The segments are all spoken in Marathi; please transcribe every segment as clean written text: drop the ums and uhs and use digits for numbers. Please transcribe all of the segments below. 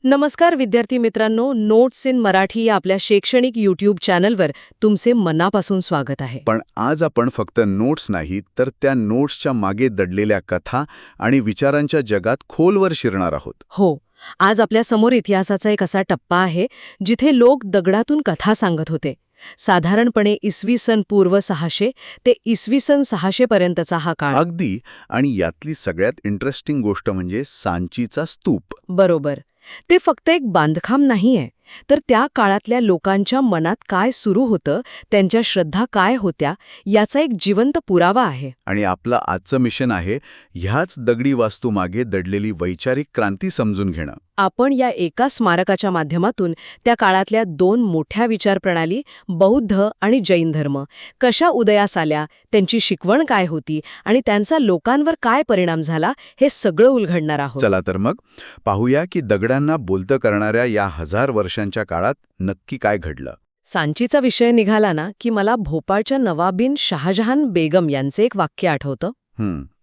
नमस्कार विद्यार्थी मित्रांनो, नोट्स इन मराठी या आपल्या शैक्षणिक यूट्यूब चॅनलवर तुमचे मनापासून स्वागत आहे. पण आज आपण फक्त नोट्स नाही तर त्या नोट्सच्या मागे दडलेल्या कथा आणि विचारांच्या जगात खोलवर शिरणार आहोत. हो, आज आपल्या समोर इतिहासाचा एक असा टप्पा आहे जिथे लोक दगडातून कथा सांगत होते. साधारणपणे इसवी सन पूर्व 600 ते इसवी सन 600 पर्यंतचा हा काळ. अगदी. आणि यातली सगळ्यात इंटरेस्टिंग गोष्ट म्हणजे सांचीचा स्तूप. बरोबर. ते फक्त एक बांधकाम नाहीये, तर त्या काळातल्या लोकांच्या मनात काय सुरू होतं, त्यांच्या श्रद्धा काय होत्या, याचा एक जिवंत पुरावा आहे. आणि आपलं आजचं मिशन आहे ह्याच दगडी वास्तूमागे दडलेली वैचारिक क्रांती समजून घेणं. आपण या एका स्मारकाच्या माध्यमातून त्या काळातल्या दोन मोठ्या विचारप्रणाली, बौद्ध आणि जैन धर्म, कशा उदयास आल्या, त्यांची शिकवण काय होती आणि त्यांचा लोकांवर काय परिणाम झाला, हे सगळं उलगडणार आहोत. चला तर मग पाहूया की दगडांना बोलतं करणाऱ्या या 1000 वर्षांच्या काळात नक्की काय घडलं. सांचीचा विषय निघाला ना की मला भोपाळच्या नवाबीन शहाजहान बेगम यांचे एक वाक्य आठवतं.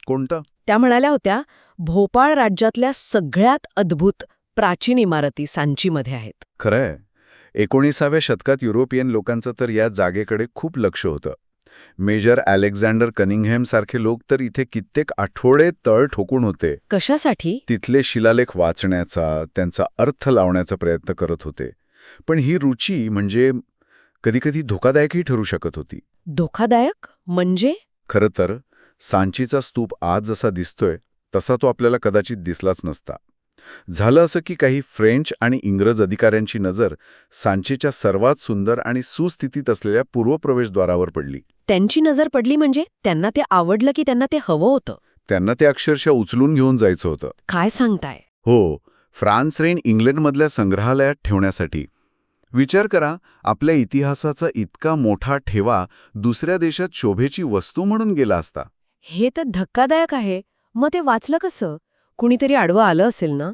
कोणतं? त्या म्हणाल्या होत्या, भोपाळ राज्यातल्या सगळ्यात अद्भुत प्राचीन इमारती सांचीमध्ये आहेत. खरंय. 19व्या शतकात युरोपियन लोकांचं तर या जागेकडे खूप लक्ष होतं. मेजर अलेक्झांडर कनिंगहॅम सारखे लोक तर इथे कित्येक आठवडे तळ ठोकून होते. कशासाठी? तिथले शिलालेख वाचण्याचा, त्यांचा अर्थ लावण्याचा प्रयत्न करत होते. पण ही रुची म्हणजे कधीकधी धोकादायकही ठरू शकत होती. धोकादायक म्हणजे? खरं तर सांचीचा स्तूप आज जसा दिसतोय तसा तो आपल्याला कदाचित दिसलाच नसता. झालं असं की काही फ्रेंच आणि इंग्रज अधिकाऱ्यांची नजर सांचीच्या सर्वात सुंदर आणि सुस्थितीत असलेल्या पूर्वप्रवेशद्वारावर पडली. त्यांची नजर पडली म्हणजे त्यांना ते आवडलं की त्यांना ते हवं होतं? त्यांना ते अक्षरशः उचलून घेऊन जायचं होतं. काय सांगताय? हो, फ्रान्स रेन इंग्लंडमधल्या संग्रहालयात ठेवण्यासाठी. विचार करा, आपल्या इतिहासाचा इतका मोठा ठेवा दुसऱ्या देशात शोभेची वस्तू म्हणून गेला असता. हे तर धक्कादायक आहे. मग ते वाचलं कसं? कुणीतरी आडवं आलं असेल ना?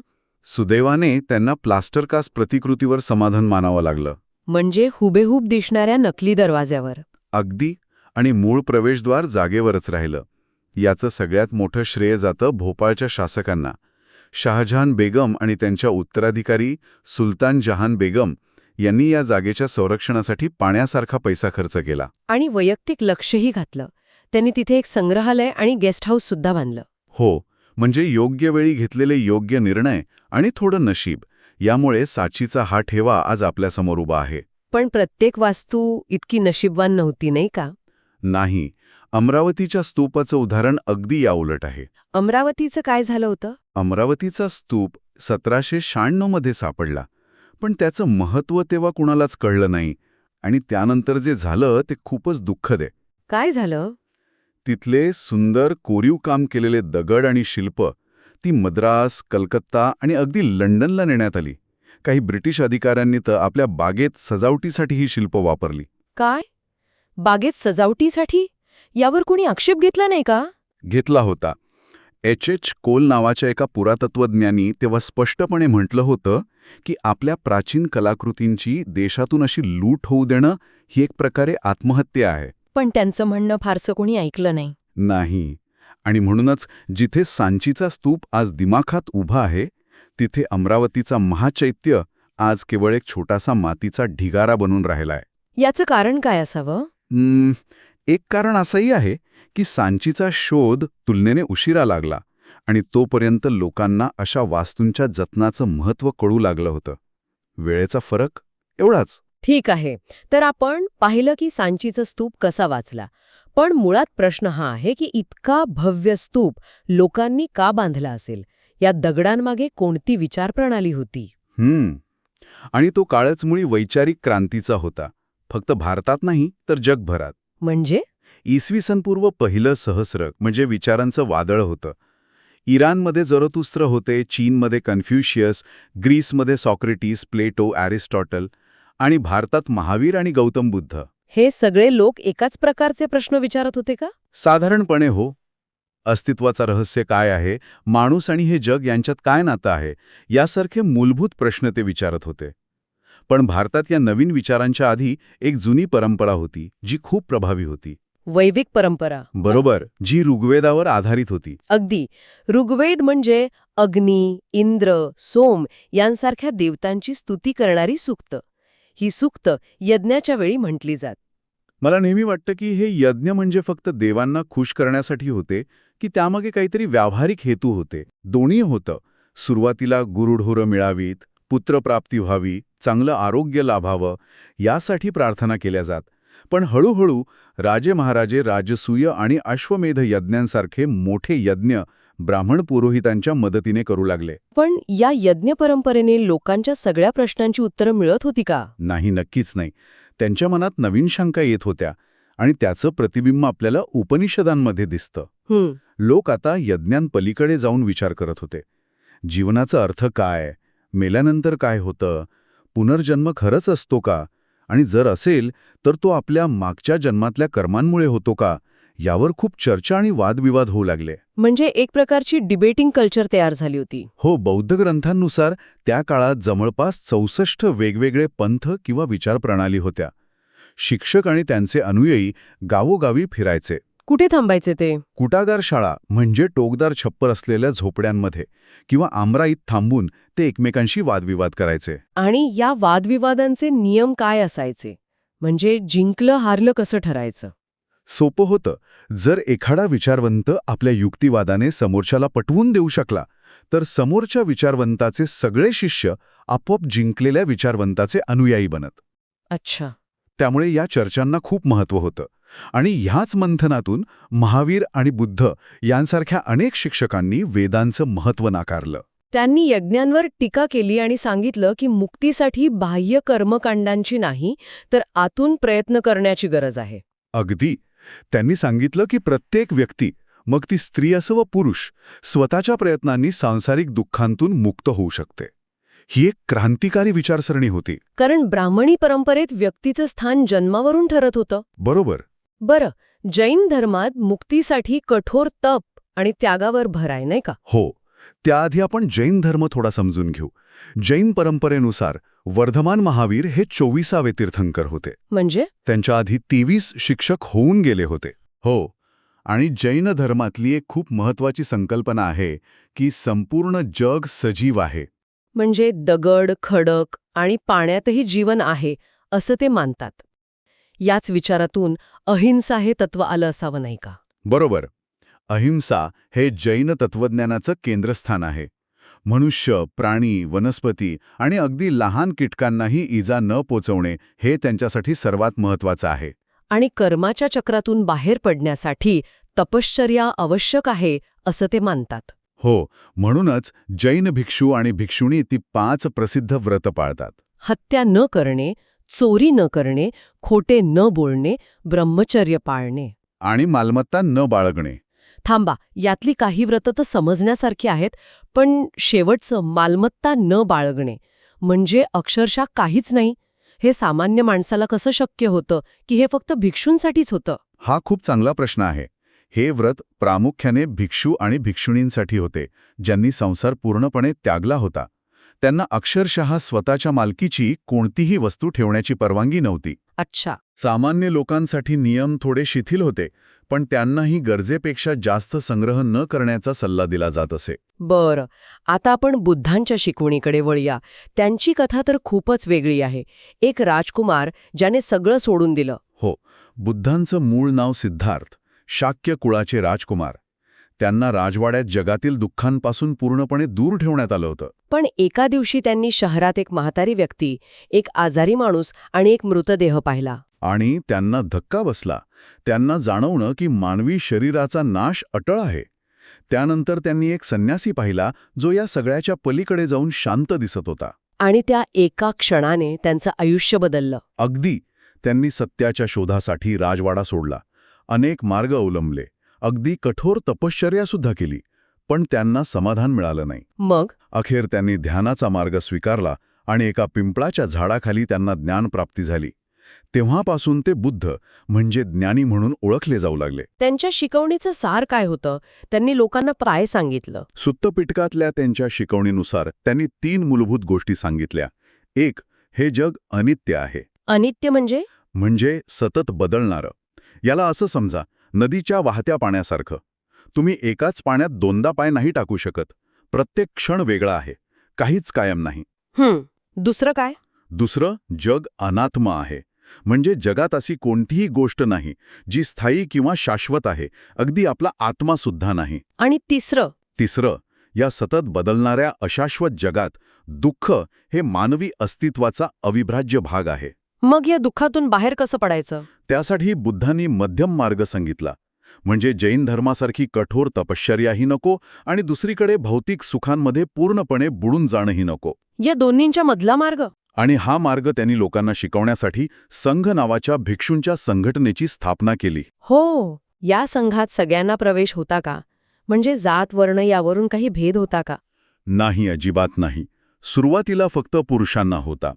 सुदैवाने त्यांना प्लास्टर कास्ट प्रतिकृतीवर समाधान मानावं लागलं. म्हणजे हुबेहूब दिसणाऱ्या नकली दरवाज्यावर. अगदी. आणि मूळ प्रवेशद्वार जागेवरच राहिलं. याचं सगळ्यात मोठं श्रेय जातं भोपाळच्या शासकांना. शहाजहान बेगम आणि त्यांच्या उत्तराधिकारी सुलतान जहान बेगम यांनी या जागेच्या संरक्षणासाठी पाण्यासारखा पैसा खर्च केला. आणि वैयक्तिक लक्षही घातलं. त्यांनी तिथे एक संग्रहालय आणि गेस्ट हाऊस सुद्धा बांधलं. हो, म्हणजे योग्य वेळी घेतलेले योग्य निर्णय आणि थोडं नशीब यामुळे सांचीचा हा ठेवा आज आपल्यासमोर उभा आहे. पण प्रत्येक वास्तू इतकी नशीबवान नव्हती, नाही का? नाही. अमरावतीच्या स्तूपाचं उदाहरण अगदी याउलट आहे. अमरावतीचं काय झालं होतं? अमरावतीचा स्तूप 1796 मध्ये सापडला. पण त्याचं महत्त्व तेव्हा कुणालाच कळलं नाही. आणि त्यानंतर जे झालं ते खूपच दुःखद आहे. काय झालं? तिथले सुंदर कोरीव काम केलेले दगड आणि शिल्प ती मद्रास, कलकत्ता आणि अगदी लंडनला नेण्यात आली. काही ब्रिटिश अधिकाऱ्यांनी तर आपल्या बागेत सजावटीसाठी ही शिल्प वापरली. काय? बागेत सजावटीसाठी? यावर कोणी आक्षेप घेतला नाही का? घेतला होता. H. कोल नावाच्या एका पुरातत्वज्ञानी तेव्हा स्पष्टपणे म्हटलं होतं की आपल्या प्राचीन कलाकृतींची देशातून अशी लूट होऊ देणं ही एक प्रकारे आत्महत्या आहे. पण त्यांचं म्हणणं फारसं कोणी ऐकलं नाही. नाही. आणि म्हणूनच जिथे सांचीचा स्तूप आज दिमाखात उभा आहे, तिथे अमरावतीचा महाचैत्य आज केवळ एक छोटासा मातीचा ढिगारा बनून राहिलाय. याचं कारण काय असावं? एक कारण असंही आहे की सांचीचा शोध तुलनेने उशिरा लागला आणि तोपर्यंत लोकांना अशा वास्तूंच्या जतनाचं महत्त्व कळू लागलं होतं. वेळेचा फरक एवढाच. ठीक आहे. तर आपण पाहिलं की सांचीचा स्तूप कसा वाचला. पण मुळात प्रश्न हा आहे की इतका भव्य स्तूप लोकांनी का बांधला असेल? या दगडांमागे कोणती विचारप्रणाली होती? आणि तो काळच मुळी वैचारिक क्रांतीचा होता. फक्त भारतात नाही तर जगभरात. म्हणजे? इसवी सन पूर्व पहिलं सहस्रक म्हणजे विचारांचं वादळ होतं. इराणमध्ये झरथुस्त्र होते, चीनमध्ये कन्फ्युशियस, ग्रीसमध्ये सॉक्रेटिस, प्लेटो, ॲरिस्टॉटल आणि भारतात महावीर आणि गौतम बुद्ध. हे सगळे लोक एकाच प्रकारचे प्रश्न विचारत होते का? साधारणपणे हो. अस्तित्वाचं रहस्य काय आहे, माणूस आणि हे जग यांच्यात काय नातं आहे, यासारखे मूलभूत प्रश्न ते विचारत होते. पण भारतात या नवीन विचारांच्या आधी एक जुनी परंपरा होती जी खूप प्रभावी होती. वैदिक परंपरा. बरोबर, जी ऋग्वेदावर आधारित होती. अगदी. ऋग्वेद म्हणजे अग्नी, इंद्र, सोम यांसारख्या देवतांची स्तुती करणारी सूक्त. ही सूक्त यज्ञाच्या वेळी म्हटली जात. मला नेहमी वाटतं की हे यज्ञ म्हणजे फक्त देवांना खुश करण्यासाठी होते की त्यामागे काहीतरी व्यावहारिक हेतू होते. दोन्ही होतं. सुरुवातीला गुरुढोरं मिळावीत, पुत्रप्राप्ती व्हावी, चांगलं आरोग्य लाभावं यासाठी प्रार्थना केल्या जात. पण हळूहळू राजे महाराजे राजसूय आणि अश्वमेध यज्ञांसारखे मोठे यज्ञ ब्राह्मण पुरोहितांच्या मदतीने करू लागले. पण या यज्ञ परंपरेने लोकांच्या सगळ्या प्रश्नांची उत्तरं मिळत होती का? नाही, नक्कीच नाही. त्यांच्या मनात नवीन शंका येत होत्या आणि त्याचं प्रतिबिंब आपल्याला उपनिषदांमध्ये दिसतं. लोक आता यज्ञांपलीकडे जाऊन विचार करत होते. जीवनाचा अर्थ काय? मेल्यानंतर काय होतं? पुनर्जन्म खरंच असतो का? आणि जर असेल तर तो आपल्या मागच्या जन्मातल्या कर्मांमुळे होतो का? यावर खूप चर्चा आणि वादविवाद होऊ लागले. म्हणजे एक प्रकारची डिबेटिंग कल्चर तयार झाली होती. हो, बौद्ध ग्रंथांनुसार त्या काळात जवळपास 64 वेगवेगळे पंथ किंवा विचारप्रणाली होत्या. शिक्षक आणि त्यांचे अनुयायी गावोगावी फिरायचे. कुठे थांबायचे ते? कुटागार शाळा म्हणजे टोकदार छप्पर असलेल्या झोपड्यांमध्ये किंवा आमराईत थांबून ते एकमेकांशी वादविवाद करायचे. आणि या वादविवादांचे नियम काय असायचे? म्हणजे जिंकलं हारलं कसं ठरायचं? सोपं होतं. जर एखादा विचारवंत आपल्या युक्तिवादाने समोरच्याला पटवून देऊ शकला तर समोरच्या विचारवंताचे सगळे शिष्य आपोआप जिंकलेल्या विचारवंताचे अनुयायी बनत. अच्छा. त्यामुळे या चर्चांना खूप महत्त्व होतं. आणि ह्याच मंथनातून महावीर आणि बुद्ध यांसारख्या अनेक शिक्षकांनी वेदांचं महत्त्व नाकारलं. त्यांनी यज्ञांवर टीका केली आणि सांगितलं की मुक्तीसाठी बाह्य कर्मकांडांची नाही तर आतून प्रयत्न करण्याची गरज आहे. अगदी. त्यांनी सांगितलं की प्रत्येक व्यक्ती, मग ती स्त्री असो व पुरुष, स्वतःच्या प्रयत्नांनी सांसारिक दुःखांतून मुक्त होऊ शकते. ही एक क्रांतिकारी विचारसरणी होती. कारण ब्राह्मणी परंपरेत व्यक्तीचं स्थान जन्मावरून ठरत होतं. बरोबर. बरं, जैन धर्मात मुक्तीसाठी कठोर तप आणि त्यागावर भर आहे, नाही का? हो. त्याआधी आपण जैन धर्म थोडा समजून घेऊ. जैन परंपरेनुसार वर्धमान महावीर हे 24वे तीर्थंकर होते. म्हणजे त्यांच्या आधी 23 शिक्षक होऊन गेले होते. हो. आणि जैन धर्मातली एक खूप महत्वाची संकल्पना आहे की संपूर्ण जग सजीव आहे. म्हणजे दगड, खडक आणि पाण्यातही जीवन आहे असं ते मानतात. याच विचारातून अहिंसा हे तत्व आलं असावं, नाही का? बरोबर. अहिंसा हे जैन तत्वज्ञानाचं केंद्रस्थान आहे. मनुष्य, प्राणी, वनस्पती आणि अगदी लहान कीटकांनाही इजा न पोचवणे हे त्यांच्यासाठी सर्वात महत्वाचं आहे. आणि कर्माच्या चक्रातून बाहेर पडण्यासाठी तपश्चर्या आवश्यक आहे असं ते मानतात. हो, म्हणूनच जैन भिक्षू आणि भिक्षुणी ती 5 प्रसिद्ध व्रत पाळतात. हत्या न करणे, चोरी न करणे, खोटे न बोलणे, ब्रह्मचर्य पाळणे आणि मालमत्ता न बाळगणे. थांबा, यातली काही व्रत तर समजण्यासारखी आहेत, पण शेवटचं मालमत्ता न बाळगणे म्हणजे अक्षरशः काहीच नाही. हे सामान्य माणसाला कसं शक्य होतं की हे फक्त भिक्षूंसाठीच होतं? हा खूप चांगला प्रश्न आहे. हे व्रत प्रामुख्याने भिक्षू आणि भिक्षुणींसाठी होते, ज्यांनी संसार पूर्णपणे त्यागला होता. त्यांना अक्षरशः स्वतःच्या मालकीची कोणतीही वस्तू ठेवण्याची परवानगी नव्हती. अच्छा. सामान्य लोकांसाठी नियम थोडे शिथिल होते, पण त्यांनाही गरजेपेक्षा जास्त संग्रह न करण्याचा सल्ला दिला जात असे. बरं, आता आपण बुद्धांच्या शिकवणीकडे वळूया. त्यांची कथा तर खूपच वेगळी आहे. एक राजकुमार ज्याने सगळं सोडून दिलं. हो, बुद्धांचं मूळ नाव सिद्धार्थ, शाक्य कुळाचे राजकुमार. त्यांना राजवाड्यात जगातील दुःखांपासून पूर्णपणे दूर ठेवण्यात आलं होतं. पण एका दिवशी त्यांनी शहरात एक म्हातारी व्यक्ती, एक आजारी माणूस आणि एक मृतदेह पाहिला. आणि त्यांना धक्का बसला. त्यांना जाणवणं की मानवी शरीराचा नाश अटळ आहे. त्यानंतर त्यांनी एक संन्यासी पाहिला जो या सगळ्याच्या पलीकडे जाऊन शांत दिसत होता. आणि त्या एका क्षणाने त्यांचं आयुष्य बदललं. अगदी. त्यांनी सत्याच्या शोधासाठी राजवाडा सोडला. अनेक मार्ग अवलंबले. अगदी कठोर तपश्चर्यासुद्धा केली. पण त्यांना समाधान मिळालं नाही. मग अखेर त्यांनी ध्यानाचा मार्ग स्वीकारला आणि एका पिंपळाच्या झाडाखाली त्यांना ज्ञानप्राप्ती झाली. तेव्हापासून ते बुद्ध म्हणजे ज्ञानी म्हणून ओळखले जाऊ लागले. त्यांच्या शिकवणीचं सार काय होतं? त्यांनी लोकांना काय सांगितलं? सुत्तपिटकातल्या त्यांच्या शिकवणीनुसार त्यांनी 3 मूलभूत गोष्टी सांगितल्या. 1. हे जग अनित्य आहे. अनित्य म्हणजे? म्हणजे सतत बदलणारं. याला असं समजा, नदीच्या वाहत्या पाण्यासारखं. तुम्ही एकाच पाण्यात दोनदा पाय नाही टाकू शकत. प्रत्येक क्षण वेगळा आहे. काहीच कायम नाही. दुसरं काय? दुसरं, जग अनात्म आहे. म्हणजे जगात अशी कोणतीही गोष्ट नाही जी स्थायी किंवा शाश्वत आहे. अगदी आपला आत्मा सुद्धा नाही. आणि तिसरं, या सतत बदलणाऱ्या अशाश्वत जगात दुःख हे मानवी अस्तित्वाचा अविभाज्य भाग आहे. मग या दुःखातून बाहेर कसं पडायचं? त्यासाठी बुद्धांनी मध्यम मार्ग सांगितला. म्हणजे जैन धर्मासारखी कठोर तपश्चर्याही नको आणि दुसरीकडे भौतिक सुखांमध्ये पूर्णपणे बुडून जाणंही नको. या दोन्हींच्या मधला मार्ग? आणि हा मार्ग त्यांनी लोकांना शिकवण्यासाठी संघ नावाच्या भिक्षूंच्या संघटनेची स्थापना केली. हो. या संघात सगळ्यांना प्रवेश होता का? म्हणजे जात वर्ण यावरून काही भेद होता का? नाही, अजिबात नाही. सुरुवातीला फक्त पुरुषांना होता,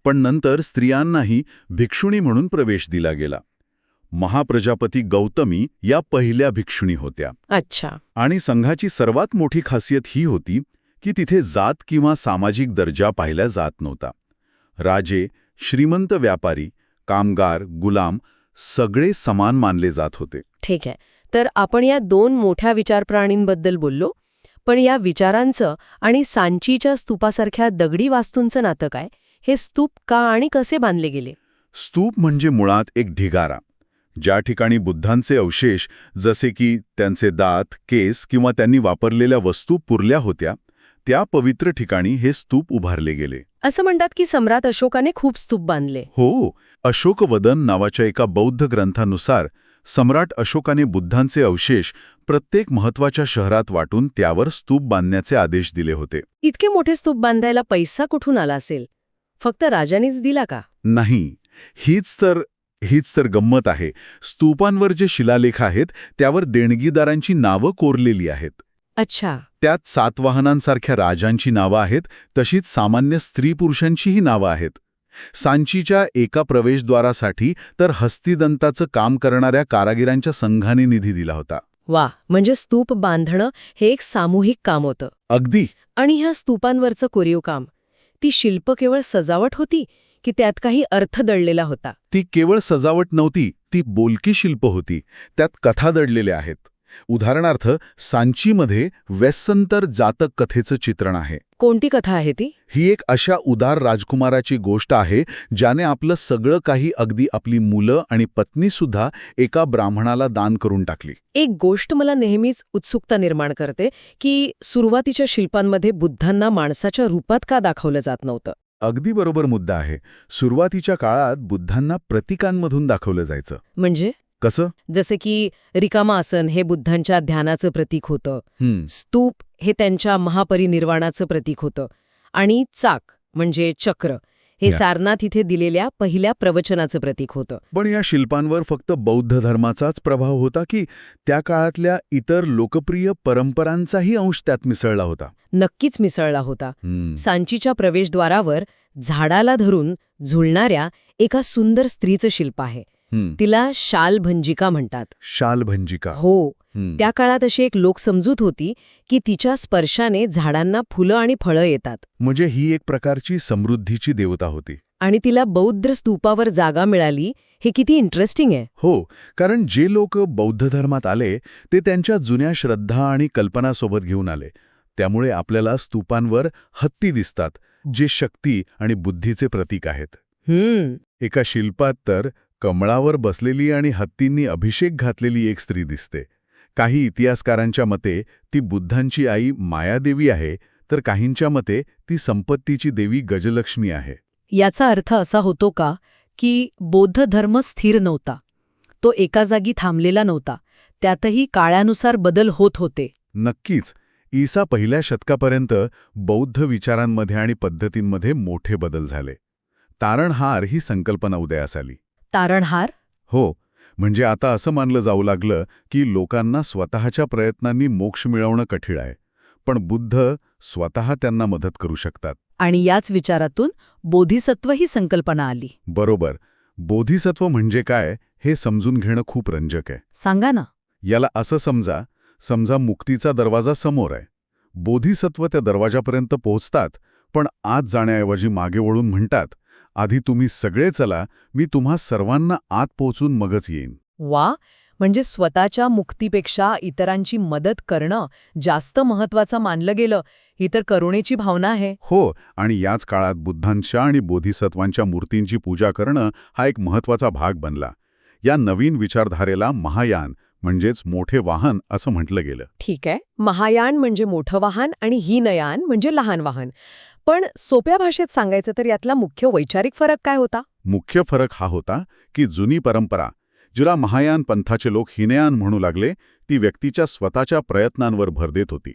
पण नंतर स्त्रियांनाही भिक्षुणी म्हणून प्रवेश दिला गेला. महाप्रजापती गौतमी या पहिल्या भिक्षुणी होत्या. अच्छा. आणि संघाची सर्वात मोठी खासियत ही होती की तिथे जात किंवा सामाजिक दर्जा पाहिला जात नव्हता. राजे, श्रीमंत व्यापारी, कामगार, गुलाम सगळे समान मानले जात होते. ठीक आहे. तर आपण या दोन मोठ्या विचारप्रणालींबद्दल बोललो, पण या विचारांचं आणि सांचीच्या स्तूपासारख्या दगडी वास्तूंचं नातं काय? हे स्तूप का आणि कसे बांधले गेले? स्तूप म्हणजे मुळात एक ढिगारा. ज्या ठिकाणी बुद्धांचे अवशेष जसे की त्यांचे दात, केस किंवा त्यांनी वापरलेल्या वस्तू पुरल्या होत्या, त्या पवित्र ठिकाणी हे स्तूप उभारले गेले. असं म्हणतात की सम्राट अशोकाने खूप स्तूप बांधले. हो, अशोकवदन नावाच्या एका बौद्ध ग्रंथानुसार सम्राट अशोकाने बुद्धांचे अवशेष प्रत्येक महत्वाच्या शहरात वाटून त्यावर स्तूप बांधण्याचे आदेश दिले होते. इतके मोठे स्तूप बांधायला पैसा कुठून आला असेल? फक्त राजानीच दिला का? नाही, हीच तर गंमत आहे. स्तूपांवर जे शिलालेख आहेत त्यावर देणगीदारांची नावं कोरलेली आहेत. अच्छा. त्यात सातवाहनांसारख्या राजांची नावं आहेत, तशीच सामान्य स्त्री-पुरुषांचीही नावं आहेत. सांचीच्या एका प्रवेशद्वारासाठी तर हस्तिदंताचं काम करणाऱ्या कारागिरांच्या संघाने निधी दिला होता. वा, म्हणजे स्तूप बांधणं हे एक सामूहिक काम होतं. अगदी. आणि ह्या स्तूपांवरचं कोरीव काम, ती शिल्प केवळ सजावट होती की त्यात काही अर्थ दडलेला होता? ती केवळ सजावट नव्हती, ती बोलकी शिल्प होती. त्यात कथा दडलेल्या आहेत. उदाहरणार्थ, सांचीमध्ये वेस्संतर जातक कथेचं चित्रण आहे. कोणती कथा आहे ती? ही एक अशा उदार राजकुमाराची गोष्ट आहे ज्याने आपलं सगळं काही, अगदी आपली मुलं आणि पत्नीसुद्धा एका ब्राह्मणाला दान करून टाकली. एक गोष्ट मला नेहमीच उत्सुकता निर्माण करते की सुरुवातीच्या शिल्पांमध्ये बुद्धांना माणसाच्या रूपात का दाखवलं जात नव्हतं? अगदी बरोबर मुद्दा आहे. सुरुवातीच्या काळात बुद्धांना प्रतीकांमधून दाखवलं जायचं. म्हणजे कसं? जसे की रिकामासन हे बुद्धांच्या ध्यानाचं प्रतीक होतं, स्तूप हे त्यांच्या महापरिनिर्वाणाचं प्रतीक होतं, आणि चाक म्हणजे चक्र हे सारनाथ इथे दिलेल्या पहिल्या प्रवचनाचं प्रतीक होतं. पण या शिल्पांवर फक्त बौद्ध धर्माचाच प्रभाव होता की त्या काळातल्या इतर लोकप्रिय परंपरांचाही अंश त्यात मिसळला होता? नक्कीच मिसळला होता. सांचीच्या प्रवेशद्वारावर झाडाला धरून झुलणाऱ्या एका सुंदर स्त्रीचं शिल्प आहे. तिला शालभंजिका म्हणतात. शालभंजिका? हो. त्या काळात अशी एक लोकसमजूत होती की तिच्या स्पर्शाने झाडांना फुलं आणि फळं येतात. म्हणजे ही एक प्रकारची समृद्धीची देवता होती. आणि तिला बौद्ध स्तूपावर जागा मिळाली हे किती इंटरेस्टिंग आहे. हो, कारण जे लोक बौद्ध धर्मात आले ते त्यांच्या जुन्या श्रद्धा आणि कल्पनासोबत घेऊन आले. त्यामुळे आपल्याला स्तूपांवर हत्ती दिसतात, जे शक्ती आणि बुद्धीचे प्रतीक आहेत. एका शिल्पात तर कमळावर बसलेली आणि हत्तींनी अभिषेक घातलेली एक स्त्री दिसते. काही इतिहासकारांच्या मते ती बुद्धांची आई मायादेवी आहे, तर काहींच्या मते ती संपत्तीची देवी गजलक्ष्मी आहे. याचा अर्थ असा होतो का की बौद्ध धर्म स्थिर नव्हता, तो एका जागी थांबलेला नव्हता, त्यातही काळानुसार बदल होत होते? नक्कीच. ईसा पहिल्या शतकापर्यंत बौद्ध विचारांमध्ये आणि पद्धतींमध्ये मोठे बदल झाले. तारणहार ही संकल्पना उदयास आली. तारणहार? हो, म्हणजे आता असं मानलं जाऊ लागलं की लोकांना स्वतःच्या प्रयत्नांनी मोक्ष मिळवणं कठीण आहे, पण बुद्ध स्वतः त्यांना मदत करू शकतात. आणि याच विचारातून बोधिसत्व ही संकल्पना आली. बरोबर. बोधिसत्व म्हणजे काय हे समजून घेणं खूप रंजक आहे. सांगा ना. याला असं समजा मुक्तीचा दरवाजा समोर आहे. बोधिसत्व त्या दरवाजापर्यंत पोहोचतात, पण आत जाण्याऐवजी मागे वळून म्हणतात, आधी तुम्ही सगळे चला, मी तुम्हा सर्वांना आत पोहोचून मगच येईन. वा, म्हणजे स्वतःच्या मुक्तीपेक्षा इतरांची मदत करणं जास्त महत्वाचं मानलं गेलं. ही तर करुणेची भावना आहे. हो, आणि याच काळात बुद्धांच्या आणि बोधिसत्वांच्या मूर्तींची पूजा करणं हा एक महत्वाचा भाग बनला. या नवीन विचारधारेला महायान म्हणजेच मोठे वाहन असं म्हटलं गेलं. ठीक आहे, महायान म्हणजे मोठं वाहन आणि हीनयान म्हणजे लहान वाहन. पण सोप्या भाषेत सांगायचं तर यातला मुख्य वैचारिक फरक काय होता? मुख्य फरक हा होता की जुनी परंपरा, जिला महायान पंथाचे लोक हिनयान म्हणू लागले, ती व्यक्तीच्या स्वतःच्या प्रयत्नांवर भर देत होती.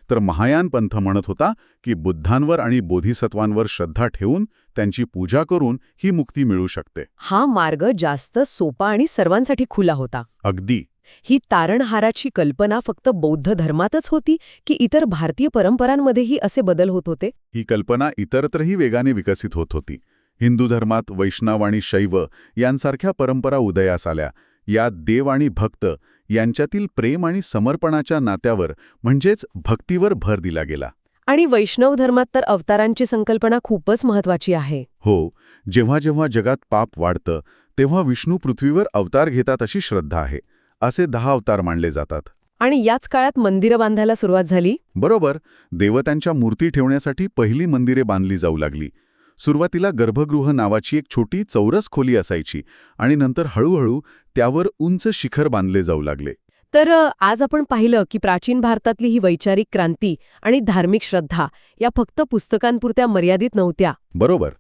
तर महायान पंथ म्हणत होता की बुद्धांवर आणि बोधिसत्वांवर श्रद्धा ठेवून त्यांची पूजा करून ही मुक्ती मिळू शकते. हा मार्ग जास्त सोपा आणि सर्वांसाठी खुला होता. अगदी. ही तारणहाराची कल्पना फक्त बौद्ध धर्मातच होती की इतर भारतीय परंपरांमध्येही असे बदल होत होते? ही कल्पना इतरत्रही वेगाने विकसित होत होती. हिंदू धर्मात वैष्णव आणि शैव यांसारख्या परंपरा उदयास आल्या. यात देव आणि भक्त यांच्यातील प्रेम आणि समर्पणाच्या नात्यावर म्हणजेच भक्तीवर भर दिला गेला. आणि वैष्णव धर्मात तर अवतारांची संकल्पना खूपच महत्वाची आहे. हो, जेव्हा जेव्हा जगात पाप वाढतं तेव्हा विष्णू पृथ्वीवर अवतार घेतात अशी श्रद्धा आहे. असे 10 अवतार मानले जातात. आणि याच काळात मंदिरं बांधायला सुरुवात झाली. बरोबर, देवतांच्या मूर्ती ठेवण्यासाठी पहिली मंदिरे बांधली जाऊ लागली. सुरुवातीला गर्भगृह नावाची एक छोटी चौरस खोली असायची आणि नंतर हळूहळू त्यावर उंच शिखर बांधले जाऊ लागले. तर आज आपण पाहिलं की प्राचीन भारतातली ही वैचारिक क्रांती आणि धार्मिक श्रद्धा या फक्त पुस्तकांपुरत्या मर्यादित नव्हत्या. बरोबर,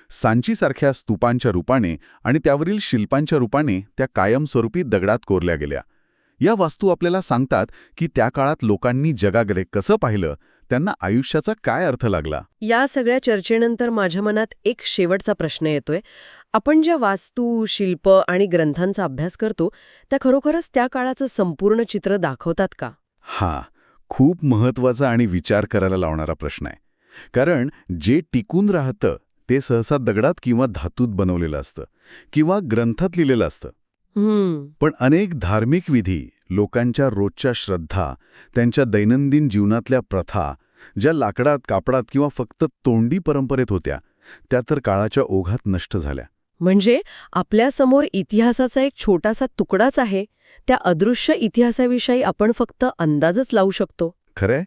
सांचीसारख्या स्तूपांच्या रूपाने आणि त्यावरील शिल्पांच्या रूपाने त्या कायमस्वरूपी दगडात कोरल्या गेल्या. या वास्तू आपल्याला सांगतात की त्या काळात लोकांनी जगाकडे कसं पाहिलं, त्यांना आयुष्याचा काय अर्थ लागला. या सगळ्या चर्चेनंतर माझ्या मनात एक शेवटचा प्रश्न येतोय. आपण ज्या वास्तू, शिल्प आणि ग्रंथांचा अभ्यास करतो त्या खरोखरच त्या काळाचं संपूर्ण चित्र दाखवतात का? हा खूप महत्वाचा आणि विचार करायला लावणारा प्रश्न आहे. कारण जे टिकून राहतं ते सहसा दगडात किंवा धातूत बनवलेलं असतं किंवा ग्रंथात लिहिलेलं असतं. पण अनेक धार्मिक विधी, लोकांच्या रोजच्या श्रद्धा, त्यांच्या दैनंदिन जीवनातल्या प्रथा, ज्या लाकडात, कापडात किंवा फक्त तोंडी परंपरेत होत्या, त्या तर काळाच्या ओघात नष्ट झाल्या. म्हणजे आपल्यासमोर इतिहासाचा एक छोटासा तुकडाच आहे. त्या अदृश्य इतिहासाविषयी आपण फक्त अंदाजच लावू शकतो. खरंय,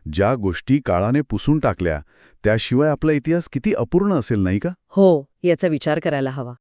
ज्या गोष्टी काळाने पुसून टाकल्या त्याशिवाय आपला इतिहास किती अपूर्ण असेल, नाही का? हो, याचा विचार करायला हवा.